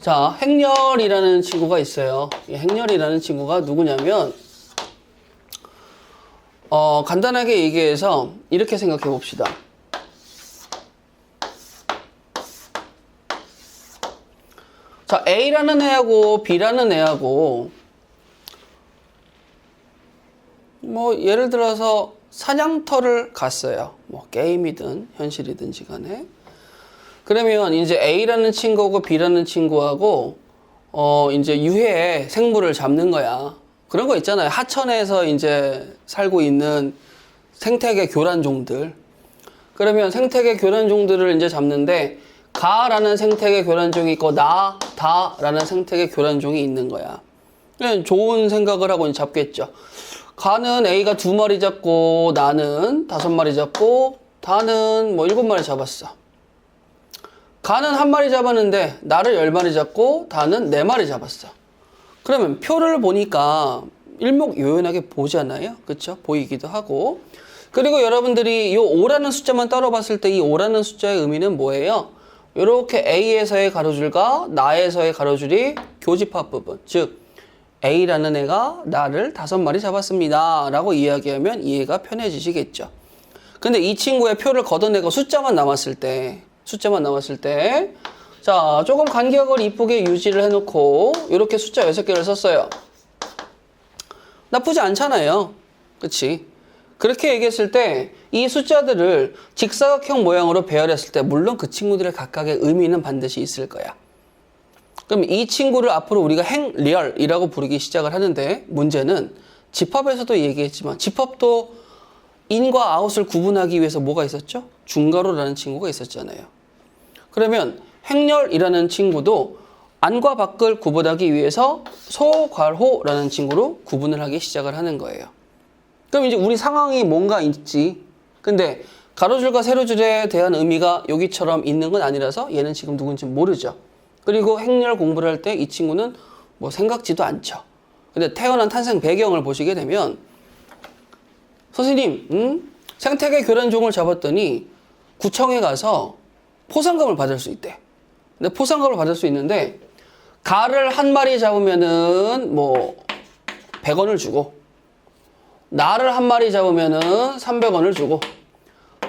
자, 행렬이라는 친구가 있어요. 이 행렬이라는 친구가 누구냐면 간단하게 얘기해서 이렇게 생각해 봅시다. 자, A라는 애하고 B라는 애하고 뭐 예를 들어서 사냥터를 갔어요. 뭐 게임이든 현실이든지 간에. 그러면 이제 A라는 친구하고 B라는 친구하고 이제 유해의 생물을 잡는 거야. 그런 거 있잖아요. 하천에서 이제 살고 있는 생태계 교란종들. 그러면 생태계 교란종들을 이제 잡는데 가라는 생태계 교란종이 있고 다라는 생태계 교란종이 있는 거야. 좋은 생각을 하고 이제 잡겠죠. 가는 A가 2마리 잡고 나는 5마리 잡고 다는 뭐 7마리 잡았어. 가는 1마리 잡았는데 나를 10마리 잡고 다는 4마리 잡았어. 그러면 표를 보니까 일목요연하게 보잖아요. 그쵸? 보이기도 하고. 그리고 여러분들이 이 5라는 숫자만 따로 봤을 때 이 5라는 숫자의 의미는 뭐예요? 이렇게 A에서의 가로줄과 나에서의 가로줄이 교집합 부분. 즉 A라는 애가 나를 5마리 잡았습니다 라고 이야기하면 이해가 편해지시겠죠. 근데 이 친구의 표를 걷어내고 숫자만 남았을 때 자, 조금 간격을 이쁘게 유지를 해놓고 이렇게 숫자 6개를 썼어요. 나쁘지 않잖아요. 그치? 그렇게 얘기했을 때 이 숫자들을 직사각형 모양으로 배열했을 때 물론 그 친구들의 각각의 의미는 반드시 있을 거야. 그럼 이 친구를 앞으로 우리가 행렬이라고 부르기 시작을 하는데 문제는 집합에서도 얘기했지만 집합도 인과 아웃을 구분하기 위해서 뭐가 있었죠? 중괄호라는 친구가 있었잖아요. 그러면 행렬이라는 친구도 안과 밖을 구분하기 위해서 소괄호라는 친구로 구분을 하기 시작을 하는 거예요. 그럼 이제 우리 상황이 뭔가 있지. 근데 가로줄과 세로줄에 대한 의미가 여기처럼 있는 건 아니라서 얘는 지금 누군지 모르죠. 그리고 행렬 공부를 할 때 이 친구는 뭐 생각지도 않죠. 근데 태어난 탄생 배경을 보시게 되면 선생님, 생태계 교란종을 잡았더니 구청에 가서 포상금을 받을 수 있대. 근데 포상금을 받을 수 있는데 가를 1마리 잡으면은 뭐 100원을 주고 나를 1마리 잡으면은 300원을 주고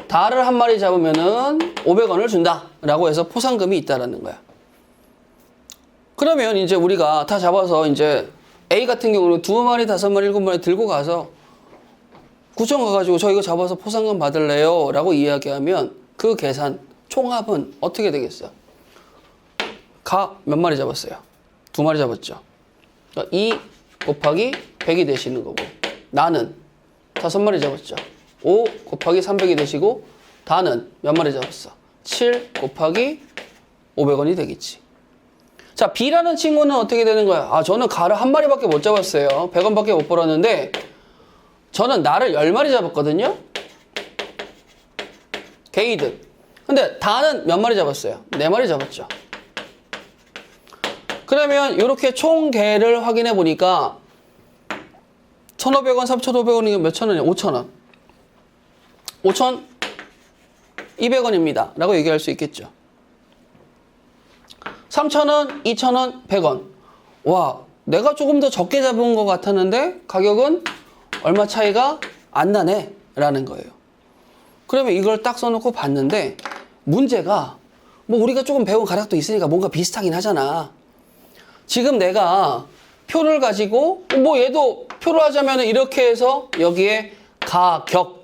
다를 1마리 잡으면은 500원을 준다 라고 해서 포상금이 있다라는 거야. 그러면 이제 우리가 다 잡아서 이제 A 같은 경우는 2마리, 5마리, 7마리 들고 가서 구청 가가지고 저 이거 잡아서 포상금 받을래요 라고 이야기하면 그 계산 총합은 어떻게 되겠어요? 가 몇 마리 잡았어요? 2마리 잡았죠. 그러니까 2 곱하기 100이 되시는 거고 나는 5마리 잡았죠. 5 곱하기 300이 되시고 다는 몇 마리 잡았어? 7 곱하기 500원이 되겠지. 자, B라는 친구는 어떻게 되는 거야? 아, 저는 가를 1마리밖에 못 잡았어요. 100원밖에 못 벌었는데 저는 나를 10마리 잡았거든요. 게이드. 근데 다는 몇 마리 잡았어요? 4마리 잡았죠. 그러면 이렇게 총 개를 확인해 보니까 1,500원, 3,500원이면 몇 천 원이야? 5,000원. 5,200원입니다. 라고 얘기할 수 있겠죠. 3,000원, 2,000원, 100원. 와, 내가 조금 더 적게 잡은 것 같았는데 가격은 얼마 차이가 안 나네 라는 거예요. 그러면 이걸 딱 써놓고 봤는데 문제가 뭐 우리가 조금 배운 가락도 있으니까 뭔가 비슷하긴 하잖아. 지금 내가 표를 가지고 뭐 얘도 표로 하자면 이렇게 해서 여기에 가격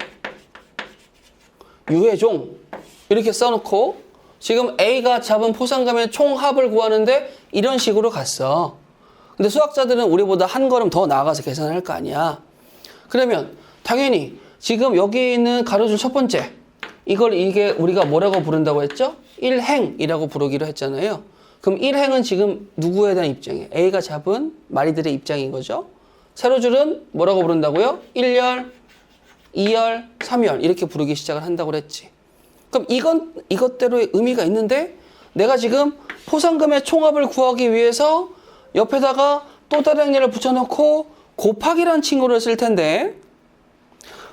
유해종 이렇게 써놓고 지금 A가 잡은 포상금의 총합을 구하는데 이런 식으로 갔어. 근데 수학자들은 우리보다 한 걸음 더 나아가서 계산을 할 거 아니야. 그러면 당연히 지금 여기 있는 가로줄 첫 번째 이게 우리가 뭐라고 부른다고 했죠? 1행이라고 부르기로 했잖아요. 그럼 1행은 지금 누구에 대한 입장이에요? A가 잡은 마리들의 입장인 거죠. 세로줄은 뭐라고 부른다고요? 1열, 2열, 3열 이렇게 부르기 시작을 한다고 그랬지. 그럼 이것대로의 의미가 있는데 내가 지금 포상금의 총합을 구하기 위해서 옆에다가 또 다른 행렬을 붙여놓고 곱하기라는 친구를 쓸 텐데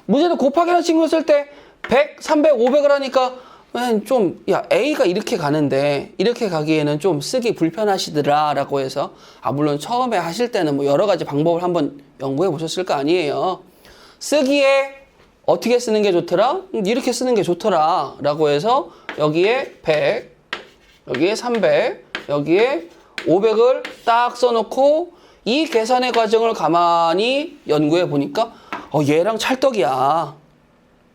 문제는 곱하기라는 친구를 쓸 때 100, 300, 500을 하니까 좀, 야, A가 이렇게 가는데, 이렇게 가기에는 좀 쓰기 불편하시더라, 라고 해서, 물론 처음에 하실 때는 뭐 여러 가지 방법을 한번 연구해 보셨을 거 아니에요. 쓰기에 어떻게 쓰는 게 좋더라? 이렇게 쓰는 게 좋더라, 라고 해서, 여기에 100, 여기에 300, 여기에 500을 딱 써놓고, 이 계산의 과정을 가만히 연구해 보니까, 얘랑 찰떡이야.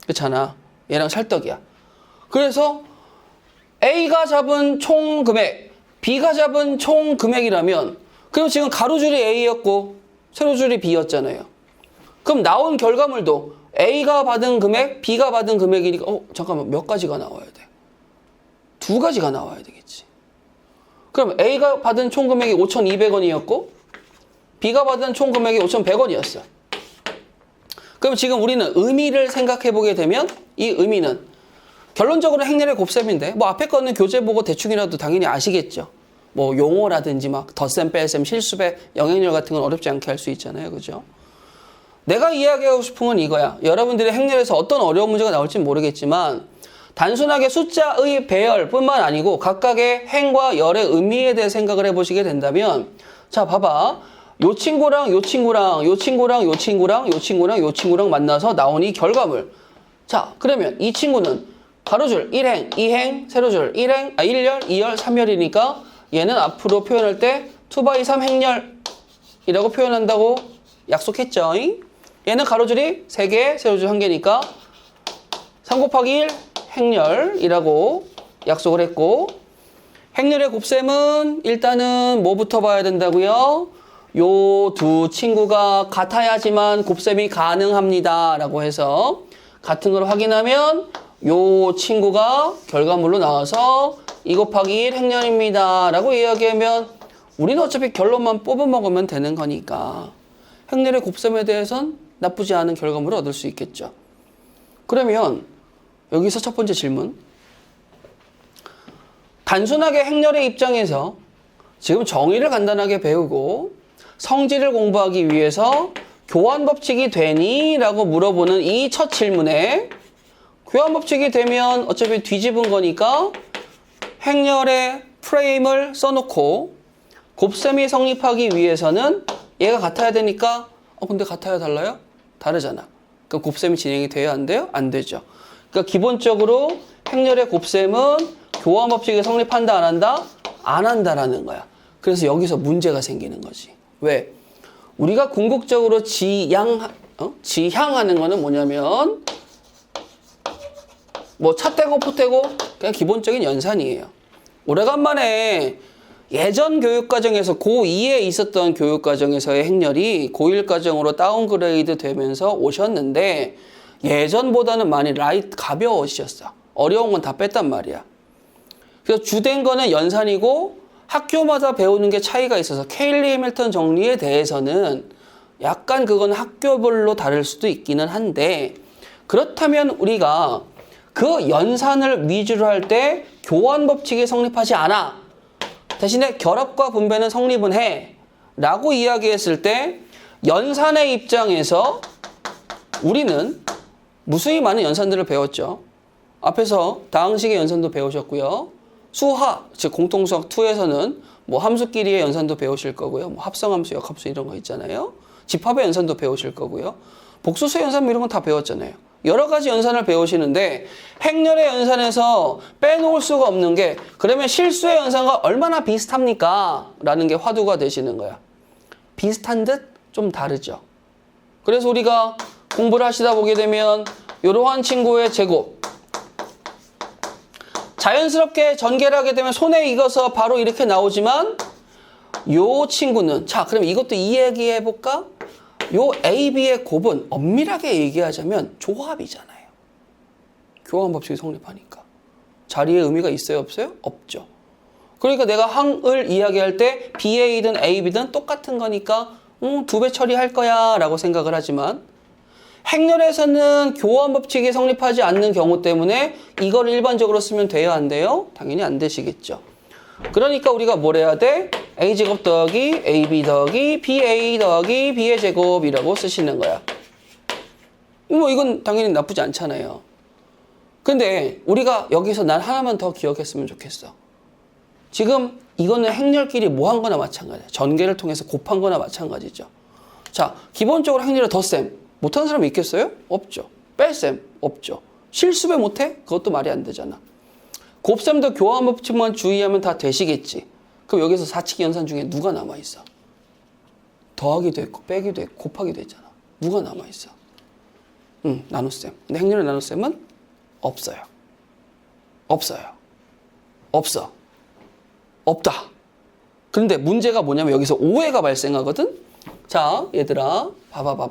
그렇잖아. 얘랑 찰떡이야. 그래서 A가 잡은 총 금액, B가 잡은 총 금액이라면 그럼 지금 가로줄이 A였고 세로줄이 B였잖아요. 그럼 나온 결과물도 A가 받은 금액, B가 받은 금액이니까 잠깐만 몇 가지가 나와야 돼? 두 가지가 나와야 되겠지. 그럼 A가 받은 총 금액이 5,200원이었고 B가 받은 총 금액이 5,100원이었어. 그럼 지금 우리는 의미를 생각해 보게 되면 이 의미는 결론적으로 행렬의 곱셈인데 뭐 앞에 거는 교재 보고 대충이라도 당연히 아시겠죠. 뭐 용어라든지 막 덧셈, 뺄셈, 실수배, 영행렬 같은 건 어렵지 않게 할 수 있잖아요. 그죠? 내가 이야기하고 싶은 건 이거야. 여러분들의 행렬에서 어떤 어려운 문제가 나올지 모르겠지만 단순하게 숫자의 배열뿐만 아니고 각각의 행과 열의 의미에 대해 생각을 해보시게 된다면 자 봐봐. 요 친구랑 요 친구랑 요 친구랑 요 친구랑 요 친구랑 요 친구랑 만나서 나온 이 결과물. 자 그러면 이 친구는 가로줄 1행, 2행, 세로줄 1행, 1열, 2열, 3열이니까 얘는 앞으로 표현할 때 2x3 행렬이라고 표현한다고 약속했죠. 얘는 가로줄이 3개, 세로줄 1개니까 3 곱하기 1 행렬이라고 약속을 했고 행렬의 곱셈은 일단은 뭐부터 봐야 된다고요? 요 두 친구가 같아야지만 곱셈이 가능합니다. 라고 해서 같은 걸 확인하면 요 친구가 결과물로 나와서 2 곱하기 1 행렬입니다. 라고 이야기하면 우리는 어차피 결론만 뽑아 먹으면 되는 거니까 행렬의 곱셈에 대해선 나쁘지 않은 결과물을 얻을 수 있겠죠. 그러면 여기서 첫 번째 질문. 단순하게 행렬의 입장에서 지금 정의를 간단하게 배우고 성질을 공부하기 위해서 교환법칙이 되니? 라고 물어보는 이 첫 질문에 교환법칙이 되면 어차피 뒤집은 거니까 행렬의 프레임을 써놓고 곱셈이 성립하기 위해서는 얘가 같아야 되니까 근데 같아요 달라요? 다르잖아. 그럼 곱셈이 진행이 돼야 안 돼요? 안 되죠. 그러니까 기본적으로 행렬의 곱셈은 교환법칙이 성립한다 안 한다? 안 한다라는 거야. 그래서 여기서 문제가 생기는 거지. 왜? 우리가 궁극적으로 지향하는 거는 뭐냐면 뭐 차떼고 포떼고 그냥 기본적인 연산이에요. 오래간만에 예전 교육과정에서 고2에 있었던 교육과정에서의 행렬이 고1 과정으로 다운그레이드 되면서 오셨는데 예전보다는 많이 가벼워지셨어. 어려운 건 다 뺐단 말이야. 그래서 주된 거는 연산이고 학교마다 배우는 게 차이가 있어서 케일리 해밀턴 정리에 대해서는 약간 그건 학교별로 다를 수도 있기는 한데 그렇다면 우리가 그 연산을 위주로 할 때 교환 법칙이 성립하지 않아. 대신에 결합과 분배는 성립은 해. 라고 이야기했을 때 연산의 입장에서 우리는 무수히 많은 연산들을 배웠죠. 앞에서 다항식의 연산도 배우셨고요. 수하, 즉 공통수학 2에서는 뭐 함수끼리의 연산도 배우실 거고요. 뭐 합성함수, 역함수 이런 거 있잖아요. 집합의 연산도 배우실 거고요. 복수수의 연산 이런 건 다 배웠잖아요. 여러 가지 연산을 배우시는데 행렬의 연산에서 빼놓을 수가 없는 게 그러면 실수의 연산과 얼마나 비슷합니까? 라는 게 화두가 되시는 거야. 비슷한 듯 좀 다르죠. 그래서 우리가 공부를 하시다 보게 되면 이러한 친구의 제곱 자연스럽게 전개를 하게 되면 손에 익어서 바로 이렇게 나오지만 요 친구는 자 그럼 이것도 이야기해 볼까? 요 A, B의 곱은 엄밀하게 얘기하자면 조합이잖아요. 교환 법칙이 성립하니까. 자리에 의미가 있어요? 없어요? 없죠. 그러니까 내가 항을 이야기할 때 BA든 AB든 똑같은 거니까 2배 처리할 거야 라고 생각을 하지만 행렬에서는 교환 법칙이 성립하지 않는 경우 때문에 이걸 일반적으로 쓰면 돼요? 안 돼요? 당연히 안 되시겠죠. 그러니까 우리가 뭘 해야 돼? A제곱 더하기 AB 더하기 BA 더하기 B의 제곱이라고 쓰시는 거야. 뭐 이건 당연히 나쁘지 않잖아요. 근데 우리가 여기서 난 하나만 더 기억했으면 좋겠어. 지금 이거는 행렬끼리 뭐 한 거나 마찬가지야. 전개를 통해서 곱한 거나 마찬가지죠. 자, 기본적으로 행렬의 덧셈. 못하는 사람이 있겠어요? 없죠. 뺄셈? 없죠. 실수배 못해? 그것도 말이 안 되잖아. 곱셈도 교환 법칙만 주의하면 다 되시겠지. 그럼 여기서 사칙 연산 중에 누가 남아있어? 더하기도 했고 빼기도 했고 곱하기도 했잖아. 누가 남아있어? 나눗셈. 근데 행렬의 나눗셈은 없어요. 없어요. 없어. 없다. 그런데 문제가 뭐냐면 여기서 오해가 발생하거든? 자, 얘들아. 봐봐.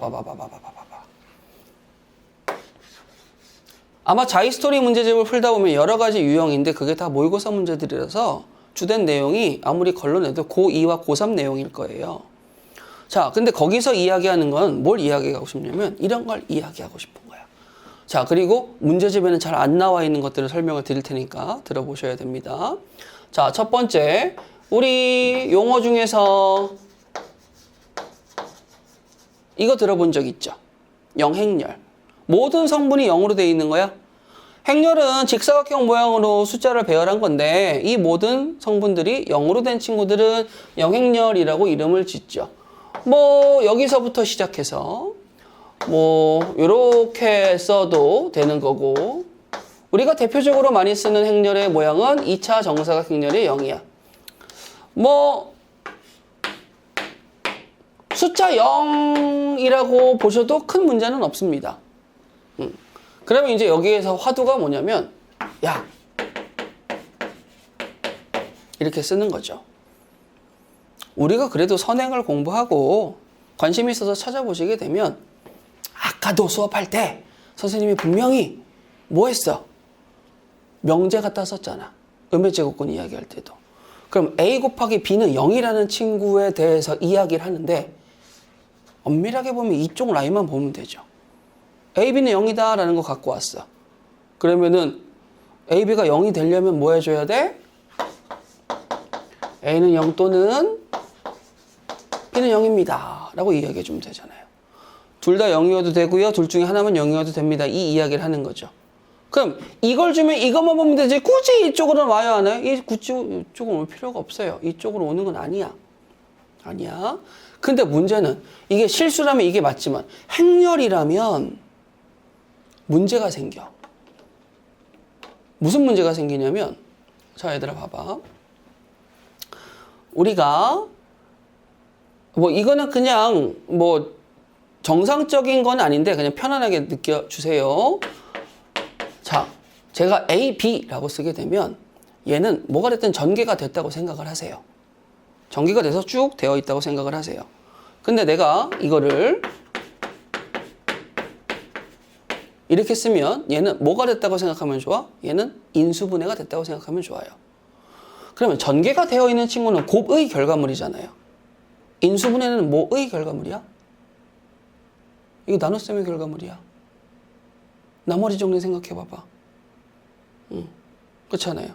아마 자이스토리 문제집을 풀다 보면 여러 가지 유형인데 그게 다 모의고사 문제들이라서 주된 내용이 아무리 걸러내도 고2와 고3 내용일 거예요. 자, 근데 거기서 이야기하는 건 뭘 이야기하고 싶냐면 이런 걸 이야기하고 싶은 거야. 자, 그리고 문제집에는 잘 안 나와 있는 것들을 설명을 드릴 테니까 들어보셔야 됩니다. 자, 첫 번째, 우리 용어 중에서 이거 들어본 적 있죠? 영행렬. 모든 성분이 0으로 되어 있는 거야. 행렬은 직사각형 모양으로 숫자를 배열한 건데 이 모든 성분들이 0으로 된 친구들은 영행렬이라고 이름을 짓죠. 뭐 여기서부터 시작해서 뭐 이렇게 써도 되는 거고, 우리가 대표적으로 많이 쓰는 행렬의 모양은 2차 정사각 행렬의 0이야. 뭐 숫자 0이라고 보셔도 큰 문제는 없습니다. 그러면 이제 여기에서 화두가 뭐냐면 야, 이렇게 쓰는 거죠. 우리가 그래도 선행을 공부하고 관심 있어서 찾아보시게 되면 아까도 수업할 때 선생님이 분명히 뭐 했어? 명제 갖다 썼잖아. 음의 제곱근 이야기할 때도. 그럼 A 곱하기 B는 0이라는 친구에 대해서 이야기를 하는데 엄밀하게 보면 이쪽 라인만 보면 되죠. A, B는 0이다 라는 거 갖고 왔어. 그러면은 A, B가 0이 되려면 뭐 해줘야 돼? A는 0 또는 B는 0입니다 라고 이야기해 주면 되잖아요. 둘 다 0이어도 되고요. 둘 중에 하나만 0이어도 됩니다. 이 이야기를 하는 거죠. 그럼 이걸 주면 이것만 보면 되지 굳이 이쪽으로 와야 하나요? 이쪽으로 올 필요가 없어요. 이쪽으로 오는 건 아니야. 아니야. 근데 문제는 이게 실수라면 이게 맞지만 행렬이라면 문제가 생겨. 무슨 문제가 생기냐면, 자, 얘들아 봐봐. 우리가 뭐 이거는 그냥 뭐 정상적인 건 아닌데 그냥 편안하게 느껴주세요. 자, 제가 A, B라고 쓰게 되면 얘는 뭐가 됐든 전개가 됐다고 생각을 하세요. 전개가 돼서 쭉 되어 있다고 생각을 하세요. 근데 내가 이거를 이렇게 쓰면 얘는 뭐가 됐다고 생각하면 좋아? 얘는 인수분해가 됐다고 생각하면 좋아요. 그러면 전개가 되어 있는 친구는 곱의 결과물이잖아요. 인수분해는 뭐의 결과물이야? 이거 나눗셈의 결과물이야. 나머지 정리 생각해 봐봐. 그렇잖아요.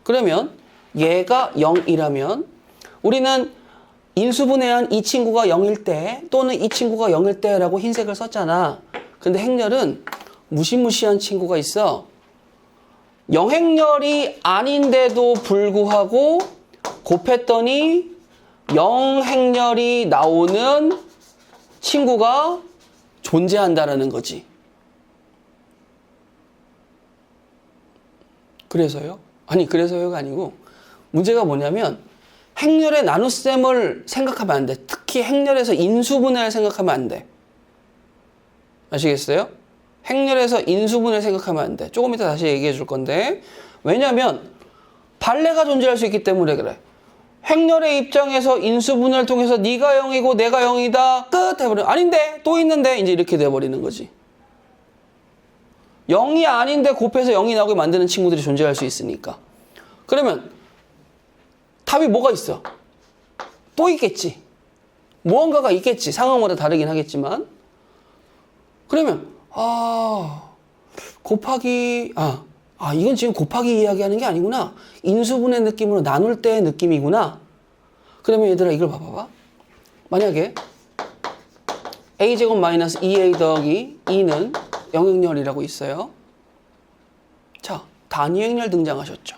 그러면 얘가 0이라면 우리는 인수분해한 이 친구가 0일 때 또는 이 친구가 0일 때라고 흰색을 썼잖아. 근데 행렬은 무시무시한 친구가 있어. 영행렬이 아닌데도 불구하고 곱했더니 영행렬이 나오는 친구가 존재한다라는 거지. 그래서요? 아니, 그래서요가 아니고 문제가 뭐냐면 행렬의 나눗셈을 생각하면 안 돼. 특히 행렬에서 인수분해를 생각하면 안 돼. 아시겠어요? 행렬에서 인수분해를 생각하면 안 돼. 조금 이따 다시 얘기해 줄 건데, 왜냐하면 반례가 존재할 수 있기 때문에 그래. 행렬의 입장에서 인수분해를 통해서 네가 0이고 내가 0이다 끝 해버려. 아닌데 또 있는데 이제 이렇게 돼버리는 거지. 0이 아닌데 곱해서 0이 나오게 만드는 친구들이 존재할 수 있으니까. 그러면 답이 뭐가 있어? 또 있겠지. 무언가가 있겠지. 상황마다 다르긴 하겠지만. 그러면 곱하기 이건 지금 곱하기 이야기하는 게 아니구나. 인수분해 느낌으로 나눌 때의 느낌이구나. 그러면 얘들아 이걸 봐봐봐. 만약에 a제곱 마이너스 2a 더하기 2는 영행렬이라고 있어요. 자, 단위 행렬 등장하셨죠.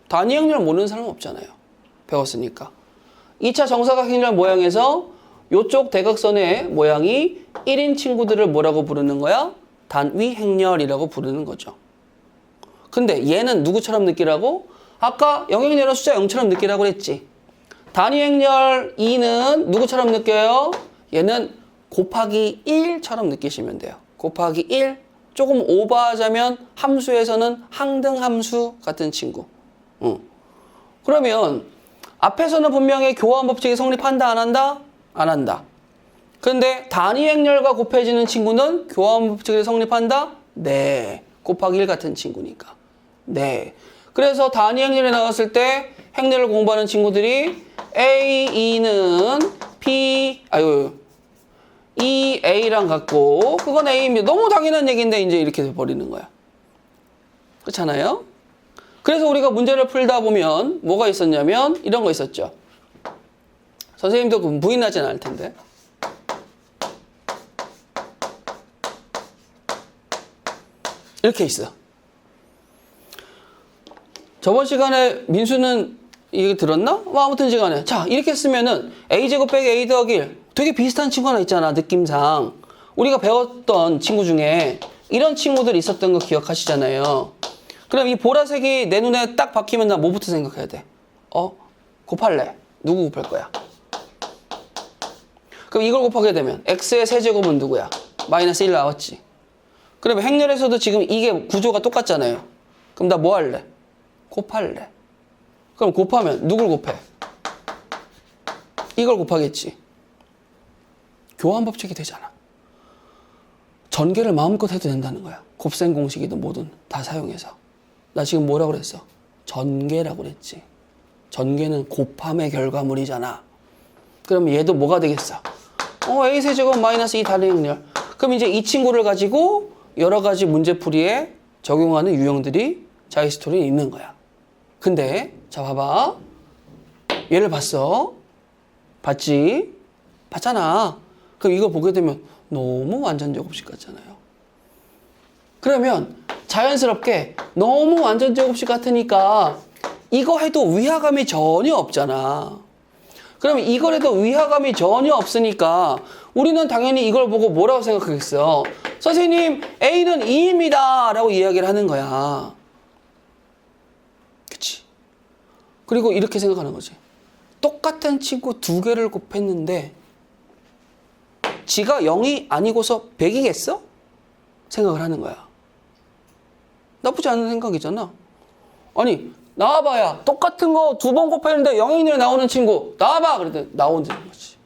단위 행렬 모르는 사람은 없잖아요. 배웠으니까. 2차 정사각 행렬 모양에서 이쪽 대각선의 모양이 1인 친구들을 뭐라고 부르는 거야? 단위 행렬이라고 부르는 거죠. 근데 얘는 누구처럼 느끼라고? 아까 영행렬은 숫자 0처럼 느끼라고 그랬지. 단위 행렬 2는 누구처럼 느껴요? 얘는 곱하기 1처럼 느끼시면 돼요. 곱하기 1. 조금 오버하자면 함수에서는 항등함수 같은 친구. 그러면 앞에서는 분명히 교환 법칙이 성립한다, 안 한다? 안 한다. 그런데 단위 행렬과 곱해지는 친구는 교환 법칙이 성립한다? 네. 곱하기 1 같은 친구니까. 네. 그래서 단위 행렬이 나왔을 때 행렬을 공부하는 친구들이 A, E는 E, A랑 같고 그건 A입니다. 너무 당연한 얘기인데 이제 이렇게 돼버리는 거야. 그렇잖아요? 그래서 우리가 문제를 풀다 보면 뭐가 있었냐면 이런 거 있었죠. 선생님도 부인하진 않을 텐데. 이렇게 있어. 저번 시간에 민수는 이게 들었나? 뭐 아무튼 시간에. 자, 이렇게 쓰면은 A제곱 빼기 A 더하기 1. 되게 비슷한 친구 하나 있잖아, 느낌상. 우리가 배웠던 친구 중에 이런 친구들 있었던 거 기억하시잖아요. 그럼 이 보라색이 내 눈에 딱 박히면 나 뭐부터 생각해야 돼? 곱할래. 누구 곱할 거야? 그럼 이걸 곱하게 되면 x의 세제곱은 누구야? 마이너스 1 나왔지. 그러면 행렬에서도 지금 이게 구조가 똑같잖아요. 그럼 나 뭐 할래? 곱할래. 그럼 곱하면 누굴 곱해? 이걸 곱하겠지. 교환 법칙이 되잖아. 전개를 마음껏 해도 된다는 거야. 곱셈 공식이든 뭐든 다 사용해서. 나 지금 뭐라고 그랬어? 전개라고 그랬지. 전개는 곱함의 결과물이잖아. 그럼 얘도 뭐가 되겠어? A 세제곱 마이너스 2 단위 행렬. 그럼 이제 이 친구를 가지고 여러 가지 문제풀이에 적용하는 유형들이 자이스토리에 있는 거야. 근데 자 봐봐. 얘를 봤어. 봤지? 봤잖아. 그럼 이거 보게 되면 너무 완전제곱식 같잖아요. 그러면 자연스럽게 너무 완전제곱식 같으니까 이거 해도 위화감이 전혀 없잖아. 그럼 이걸 해도 위화감이 전혀 없으니까 우리는 당연히 이걸 보고 뭐라고 생각하겠어? 선생님, A는 2입니다. 라고 이야기를 하는 거야. 그치? 그리고 이렇게 생각하는 거지. 똑같은 친구 두 개를 곱했는데 지가 0이 아니고서 100이겠어? 생각을 하는 거야. 나쁘지 않은 생각이잖아. 아니, 나와봐야 똑같은 거 두 번 곱했는데 0이 나오는 친구 나와봐! 그랬더니 나온다는 거지.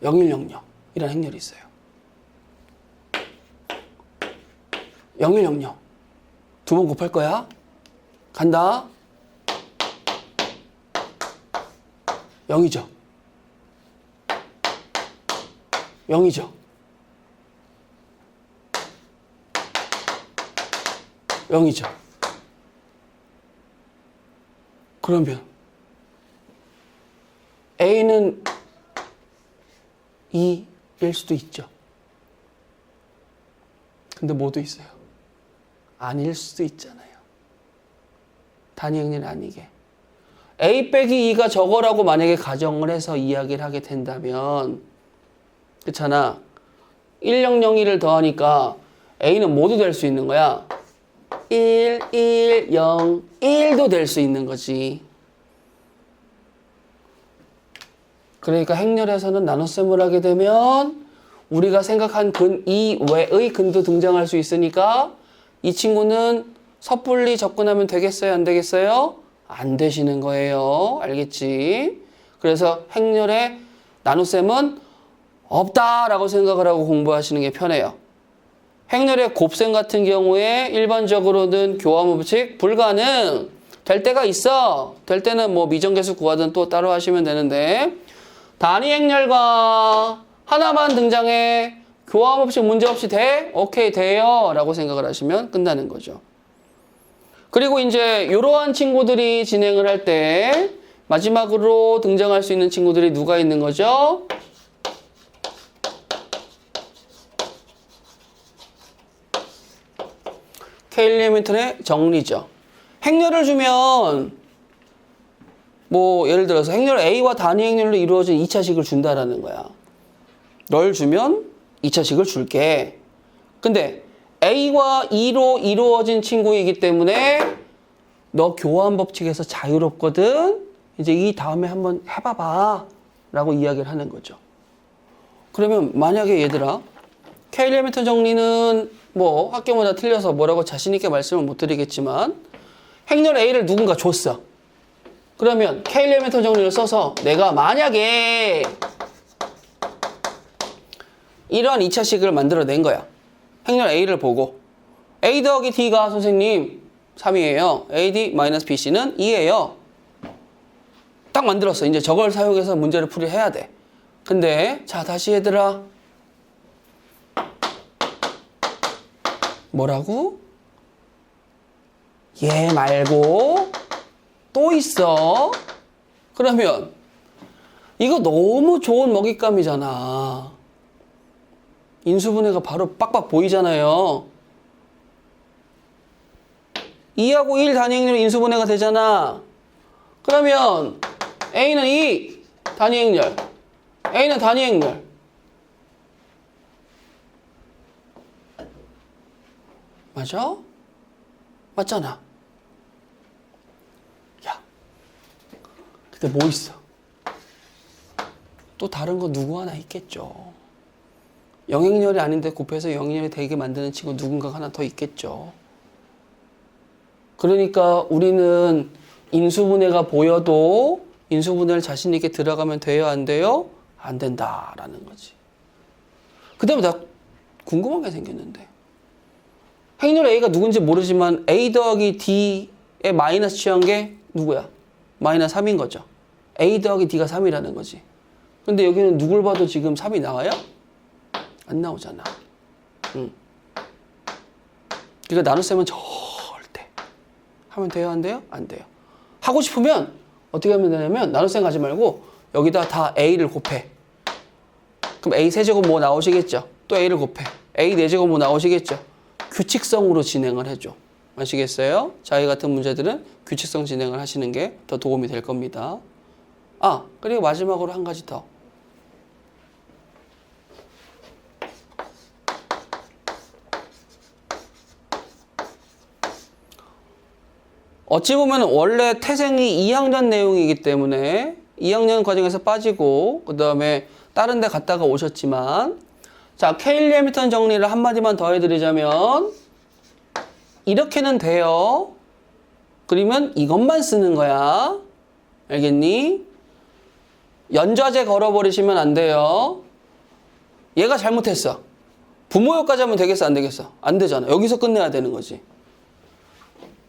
0100 이런 행렬이 있어요. 0100 두 번 곱할 거야. 간다. 0이죠. 0이죠. 0이죠. 그러면 A는 2일 수도 있죠. 근데 뭐도 있어요. 아닐 수도 있잖아요. 단위 행렬이 아니게. A 빼기 2가 저거라고 만약에 가정을 해서 이야기를 하게 된다면 그렇잖아. 1001을 더하니까 A는 모두 될 수 있는 거야. 1, 1, 0, 1도 될 수 있는 거지. 그러니까 행렬에서는 나눗셈을 하게 되면 우리가 생각한 근 이외의 근도 등장할 수 있으니까 이 친구는 섣불리 접근하면 되겠어요? 안 되겠어요? 안 되시는 거예요. 알겠지? 그래서 행렬의 나눗셈은 없다라고 생각을 하고 공부하시는 게 편해요. 행렬의 곱셈 같은 경우에 일반적으로는 교환 법칙 불가능. 될 때가 있어. 될 때는 뭐 미정계수 구하든 또 따로 하시면 되는데 단위 행렬과 하나만 등장해. 교환 법칙 문제 없이 돼? 오케이 돼요. 라고 생각을 하시면 끝나는 거죠. 그리고 이제 이러한 친구들이 진행을 할 때 마지막으로 등장할 수 있는 친구들이 누가 있는 거죠? 케일리 해밀턴의 정리죠. 행렬을 주면 뭐 예를 들어서 행렬 A와 단위 행렬로 이루어진 2차식을 준다라는 거야. 널 주면 2차식을 줄게. 근데 A와 E로 이루어진 친구이기 때문에 너 교환 법칙에서 자유롭거든. 이제 이 다음에 한번 해봐봐 라고 이야기를 하는 거죠. 그러면 만약에 얘들아 케일리 해밀턴 정리는 뭐 학교마다 틀려서 뭐라고 자신 있게 말씀을 못 드리겠지만 행렬 A를 누군가 줬어. 그러면 케일리 해밀턴 정리를 써서 내가 만약에 이러한 2차식을 만들어낸 거야. 행렬 A를 보고 A 더하기 D가 선생님 3이에요. AD-BC는 2예요. 딱 만들었어. 이제 저걸 사용해서 문제를 풀이해야 돼. 근데 자 다시 얘들아 뭐라고? 얘 말고 또 있어. 그러면 이거 너무 좋은 먹잇감이잖아. 인수분해가 바로 빡빡 보이잖아요. 2하고 1 단위 행렬 인수분해가 되잖아. 그러면 A는 2 단위 행렬, A는 단위 행렬. 맞아? 맞잖아. 야, 근데 뭐 있어? 또 다른 거 누구 하나 있겠죠. 영행렬이 아닌데 곱해서 영행렬이 되게 만드는 친구 누군가 하나 더 있겠죠. 그러니까 우리는 인수분해가 보여도 인수분해를 자신 있게 들어가면 돼요? 안 돼요? 안 된다라는 거지. 그 다음에 나 궁금한 게 생겼는데 행렬 A가 누군지 모르지만 A 더하기 D에 마이너스 취한 게 누구야? 마이너스 3인 거죠. A 더하기 D가 3이라는 거지. 근데 여기는 누굴 봐도 지금 3이 나와요? 안 나오잖아. 그러니까 나눗셈은 절대 하면 돼요? 안 돼요? 안 돼요. 하고 싶으면 어떻게 하면 되냐면 나눗셈 가지 말고 여기다 다 A를 곱해. 그럼 A 세제곱 뭐 나오시겠죠? 또 A를 곱해. A 4제곱 뭐 나오시겠죠? 규칙성으로 진행을 해줘. 아시겠어요? 자이 같은 문제들은 규칙성 진행을 하시는 게 더 도움이 될 겁니다. 아, 그리고 마지막으로 한 가지 더. 어찌 보면 원래 태생이 2학년 내용이기 때문에 2학년 과정에서 빠지고 그 다음에 다른 데 갔다가 오셨지만 자, 케일리 해밀턴 정리를 한마디만 더 해드리자면 이렇게는 돼요. 그러면 이것만 쓰는 거야. 알겠니? 연좌제 걸어버리시면 안 돼요. 얘가 잘못했어. 부모여까지 하면 되겠어? 안 되겠어? 안 되잖아. 여기서 끝내야 되는 거지.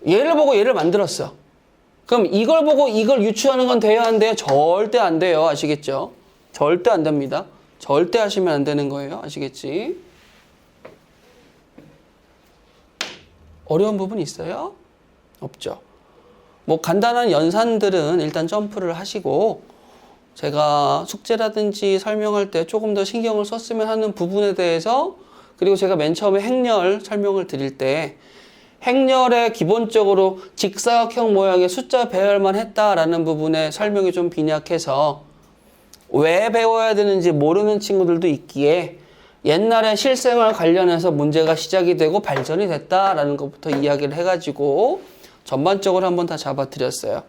얘를 보고 얘를 만들었어. 그럼 이걸 보고 이걸 유추하는 건 돼요? 안 돼요? 절대 안 돼요. 아시겠죠? 절대 안 됩니다. 절대 하시면 안 되는 거예요. 아시겠지? 어려운 부분 있어요? 없죠. 뭐 간단한 연산들은 일단 점프를 하시고 제가 숙제라든지 설명할 때 조금 더 신경을 썼으면 하는 부분에 대해서 그리고 제가 맨 처음에 행렬 설명을 드릴 때 행렬에 기본적으로 직사각형 모양의 숫자 배열만 했다라는 부분에 설명이 좀 빈약해서 왜 배워야 되는지 모르는 친구들도 있기에 옛날에 실생활 관련해서 문제가 시작이 되고 발전이 됐다라는 것부터 이야기를 해가지고 전반적으로 한번 다 잡아드렸어요.